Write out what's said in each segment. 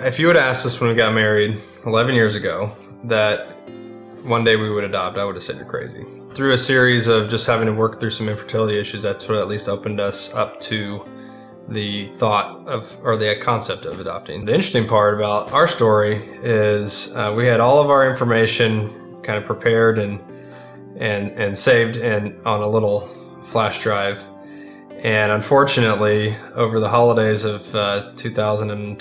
If you would have asked us when we got married 11 years ago that one day we would adopt, I would have said you're crazy. Through a series of just having to work through some infertility issues, that's what at least opened us up to the thought of, or the concept of adopting. The interesting part about our story is we had all of our information kind of prepared and saved on a little flash drive. And unfortunately, over the holidays of 2011,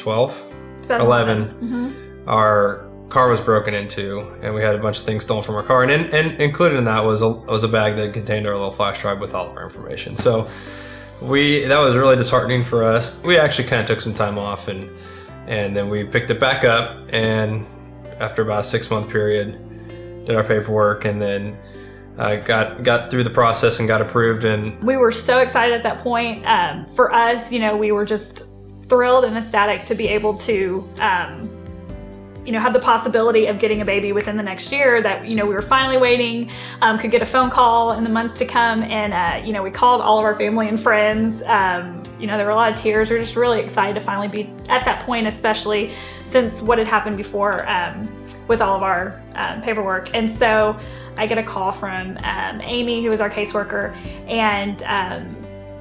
our car was broken into, and we had a bunch of things stolen from our car. And included in that was a bag that contained our little flash drive with all of our information. So that was really disheartening for us. We actually kind of took some time off, and then we picked it back up. And after about a 6-month period, did our paperwork, and then got through the process and got approved. And we were so excited at that point. For us, we were just thrilled and ecstatic to be able to have the possibility of getting a baby within the next year, that we were finally waiting, could get a phone call in the months to come. And we called all of our family and friends. There were a lot of tears. We were just really excited to finally be at that point, especially since what had happened before with all of our paperwork. And so I get a call from Amy, who was our caseworker, and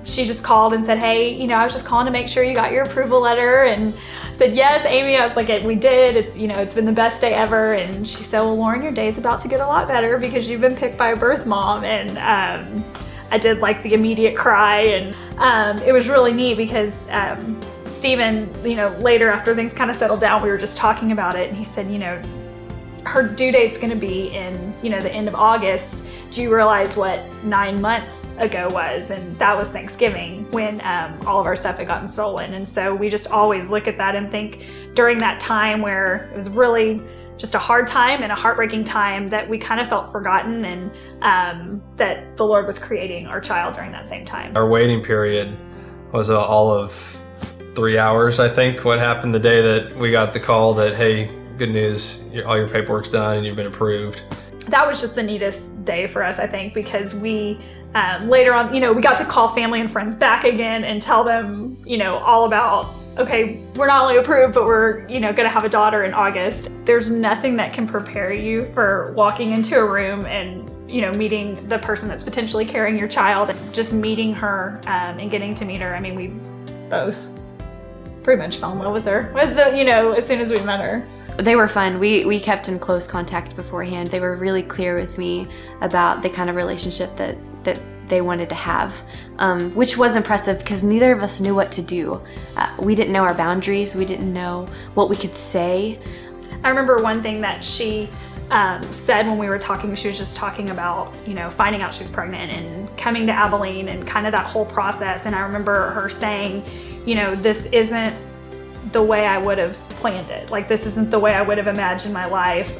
she just called and said, hey, I was just calling to make sure you got your approval letter. And I said, yes, Amy. I was like, we did. It's, it's been the best day ever. And she said, well, Lauren, your day's about to get a lot better because you've been picked by a birth mom. And I did like the immediate cry. And it was really neat because Stephen, later after things kind of settled down, we were just talking about it. And he said, her due date's going to be in, the end of August. Do you realize what 9 months ago was? And that was Thanksgiving, when all of our stuff had gotten stolen. And so we just always look at that and think, during that time where it was really just a hard time and a heartbreaking time, that we kind of felt forgotten, and that the Lord was creating our child during that same time. Our waiting period was all of 3 hours, I think, what happened the day that we got the call that, hey, good news, all your paperwork's done and you've been approved. That was just the neatest day for us, I think, because we later on, we got to call family and friends back again and tell them, all about, okay, we're not only approved, but we're, going to have a daughter in August. There's nothing that can prepare you for walking into a room and, meeting the person that's potentially carrying your child, and just meeting her and getting to meet her. I mean, we both pretty much fell in love with her, as soon as we met her. They were fun. We kept in close contact beforehand. They were really clear with me about the kind of relationship that they wanted to have, which was impressive because neither of us knew what to do. We didn't know our boundaries. We didn't know what we could say. I remember one thing that she said when we were talking. She was just talking about, finding out she was pregnant and coming to Abilene and kind of that whole process. And I remember her saying, this isn't the way I would have planned it. Like, this isn't the way I would have imagined my life.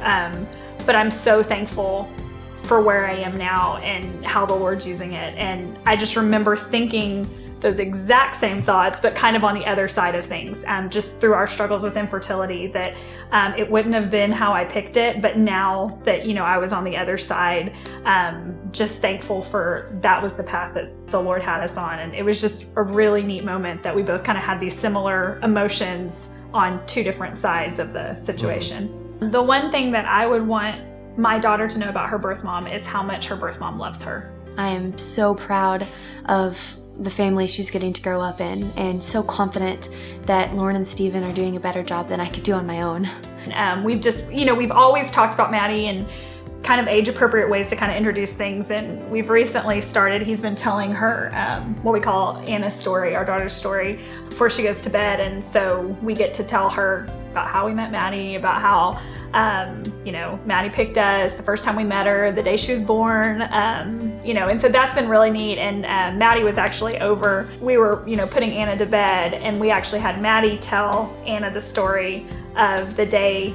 But I'm so thankful for where I am now and how the Lord's using it. And I just remember thinking those exact same thoughts, but kind of on the other side of things, just through our struggles with infertility, that it wouldn't have been how I picked it. But now that, I was on the other side, just thankful for that was the path that the Lord had us on. And it was just a really neat moment that we both kind of had these similar emotions on two different sides of the situation. Mm-hmm. The one thing that I would want my daughter to know about her birth mom is how much her birth mom loves her. I am so proud of the family she's getting to grow up in, and so confident that Lauren and Stephen are doing a better job than I could do on my own. We've always talked about Maddie and kind of age-appropriate ways to kind of introduce things, and we've recently started, he's been telling her what we call Anna's story, our daughter's story, before she goes to bed. And so we get to tell her about how we met Maddie, about how Maddie picked us the first time we met her, the day she was born, and so that's been really neat. And Maddie was actually over, we were, putting Anna to bed, and we actually had Maddie tell Anna the story of the day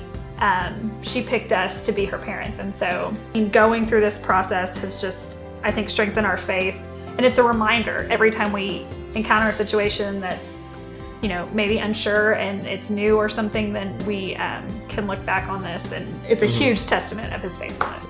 she picked us to be her parents. And so going through this process has just, I think, strengthened our faith. And it's a reminder every time we encounter a situation that's, maybe unsure and it's new or something, then we can look back on this, and it's a huge testament of his faithfulness.